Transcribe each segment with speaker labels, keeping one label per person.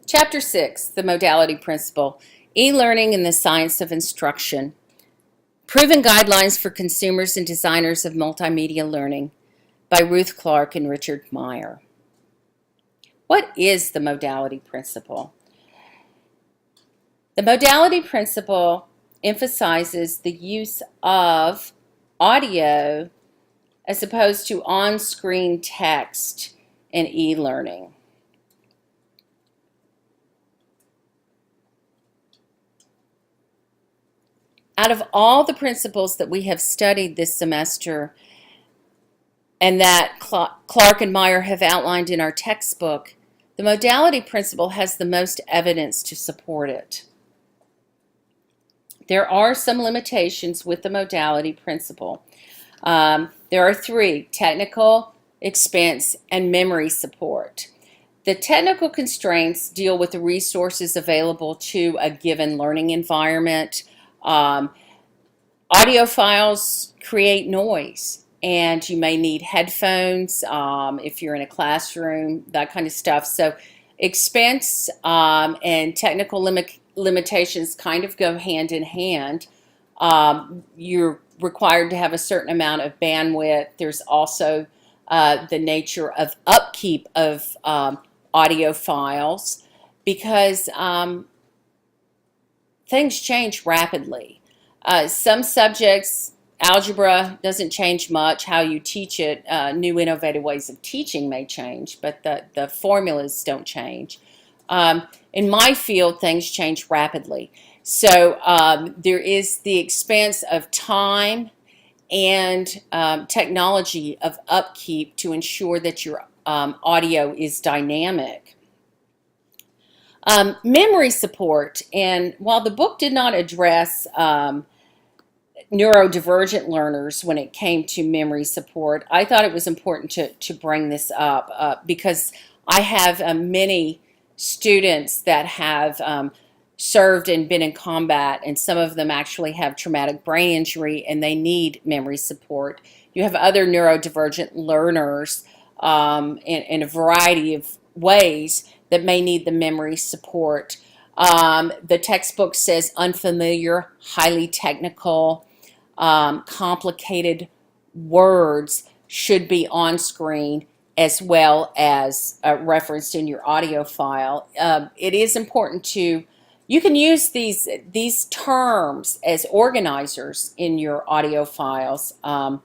Speaker 1: Chapter 6, The Modality Principle, E-Learning and the Science of Instruction. Proven Guidelines for Consumers and Designers of Multimedia Learning by Ruth Clark and Richard Meyer. What is the modality principle? The modality principle emphasizes the use of audio as opposed to on-screen text in e-learning. Out of all the principles that we have studied this semester and that Clark and Meyer have outlined in our textbook, the modality principle has the most evidence to support it. There are some limitations with the modality principle. There are three: technical, expense, and memory support. The technical constraints deal with the resources available to a given learning environment. Audio files create noise, and you may need headphones if you're in a classroom, that kind of stuff. So expense and technical limitations kind of go hand in hand. You're required to have a certain amount of bandwidth. There's also the nature of upkeep of audio files, because things change rapidly. Some subjects, algebra doesn't change much. How you teach it, new innovative ways of teaching may change, but the formulas don't change. In my field, things change rapidly. So there is the expense of time and technology of upkeep to ensure that your audio is dynamic. Memory support, and while the book did not address neurodivergent learners when it came to memory support, I thought it was important to bring this up because I have many students that have served and been in combat, and some of them actually have traumatic brain injury and they need memory support. You have other neurodivergent learners in a variety of ways that may need the memory support. The textbook says unfamiliar, highly technical, complicated words should be on screen as well as referenced in your audio file. It is important you can use these terms as organizers in your audio files and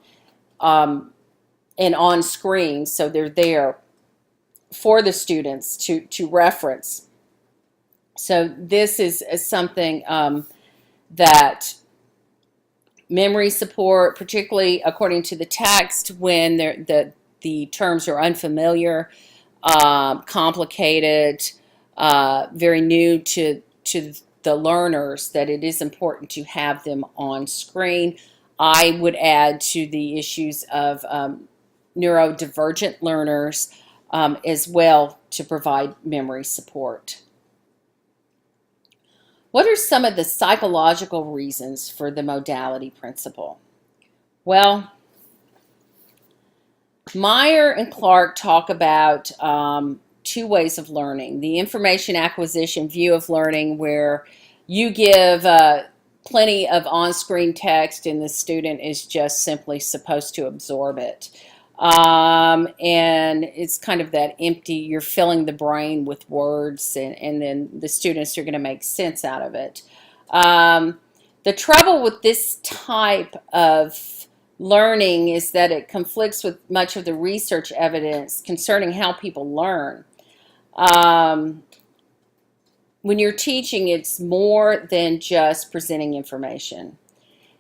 Speaker 1: on screen, so they're there for the students to reference. So this is something that memory support, particularly according to the text, when the terms are unfamiliar, complicated, very new to the learners, that it is important to have them on screen. I would add to the issues of neurodivergent learners as well to provide memory support. What are some of the psychological reasons for the modality principle? Well, Meyer and Clark talk about two ways of learning: the information acquisition view of learning, where you give plenty of on-screen text and the student is just simply supposed to absorb it. And it's kind of that empty, you're filling the brain with words, and then the students are going to make sense out of it. The trouble with this type of learning is that it conflicts with much of the research evidence concerning how people learn. When you're teaching, it's more than just presenting information.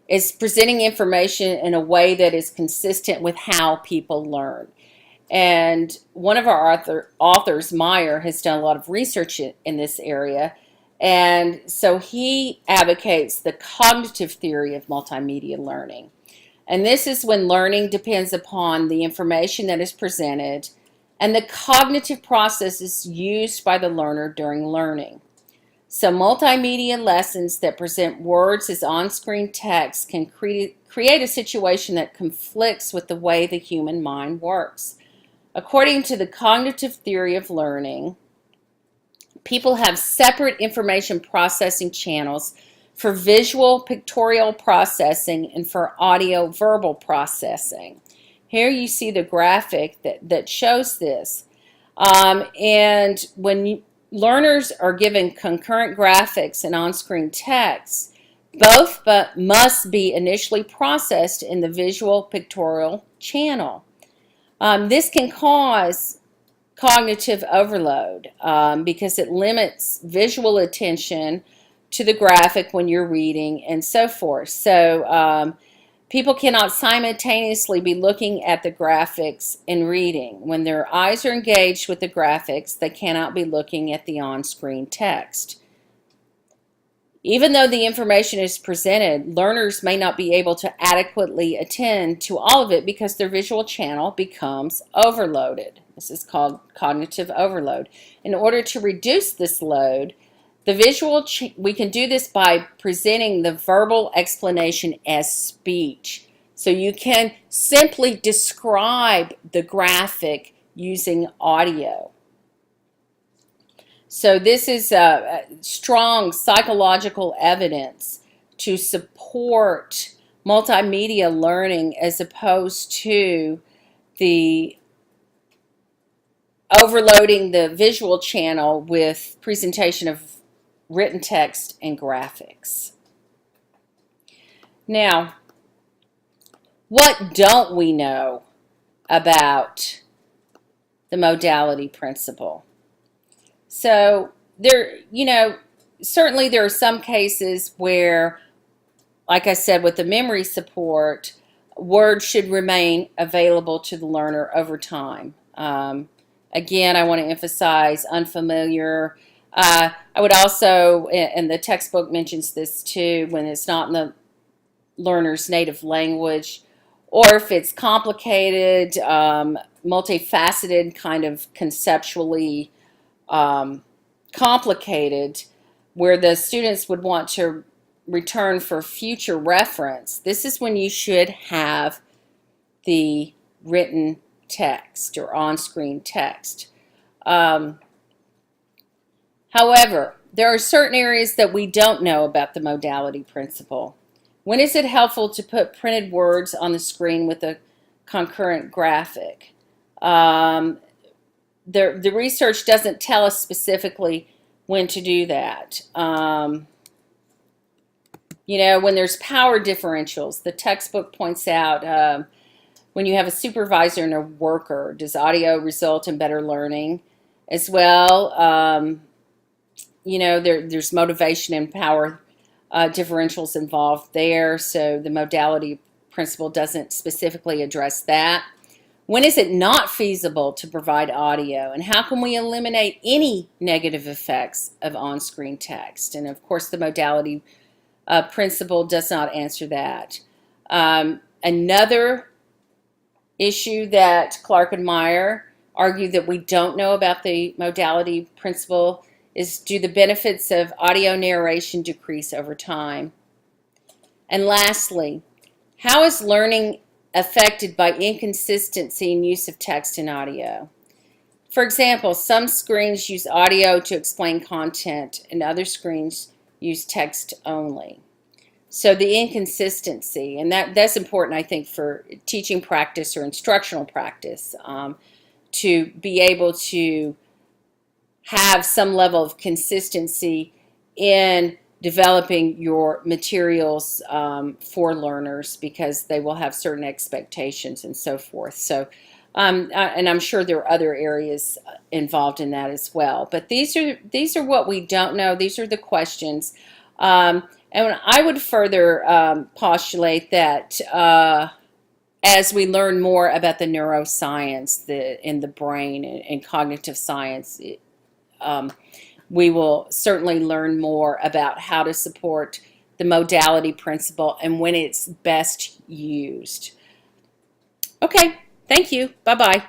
Speaker 1: It's presenting information in a way that is consistent with how people learn. And one of our authors, Meyer, has done a lot of research in this area. And so he advocates the cognitive theory of multimedia learning. And this is when learning depends upon the information that is presented and the cognitive processes used by the learner during learning. So multimedia lessons that present words as on-screen text can create a situation that conflicts with the way the human mind works. According to the cognitive theory of learning, People have separate information processing channels for visual pictorial processing and for audio verbal processing. Here you see the graphic that shows this. And when learners are given concurrent graphics and on-screen text, both but must be initially processed in the visual pictorial channel. This can cause cognitive overload because it limits visual attention to the graphic when you're reading and so forth. So people cannot simultaneously be looking at the graphics and reading. When their eyes are engaged with the graphics, they cannot be looking at the on-screen text. Even though the information is presented, learners may not be able to adequately attend to all of it because their visual channel becomes overloaded. This is called cognitive overload. In order to reduce this load, we can do this by presenting the verbal explanation as speech. So you can simply describe the graphic using audio. So this is strong psychological evidence to support multimedia learning as opposed to the overloading the visual channel with presentation of written text and graphics. Now, what don't we know about the modality principle? So certainly there are some cases where, like I said, with the memory support, words should remain available to the learner over time. Again, I want to emphasize unfamiliar. I would also, and the textbook mentions this too, when it's not in the learner's native language, or if it's complicated, multifaceted, kind of conceptually complicated, where the students would want to return for future reference. This is when you should have the written text or on-screen text. However, there are certain areas that we don't know about the modality principle. When is it helpful to put printed words on the screen with a concurrent graphic? The research doesn't tell us specifically when to do that. When there's power differentials, the textbook points out when you have a supervisor and a worker, does audio result in better learning as well? There's motivation and power differentials involved there, so the modality principle doesn't specifically address that. When is it not feasible to provide audio, and how can we eliminate any negative effects of on-screen text? And of course, the modality principle does not answer that. Another issue that Clark and Meyer argue that we don't know about the modality principle is, do the benefits of audio narration decrease over time? And lastly, how is learning affected by inconsistency in use of text and audio? For example, some screens use audio to explain content and other screens use text only. So the inconsistency, and that's important, I think, for teaching practice or instructional practice, to be able to have some level of consistency in developing your materials for learners, because they will have certain expectations and so forth. So, and I'm sure there are other areas involved in that as well. But these are what we don't know. These are the questions. And I would further postulate that as we learn more about the neuroscience in the brain and cognitive science, we will certainly learn more about how to support the modality principle and when it's best used. Okay, thank you. Bye-bye.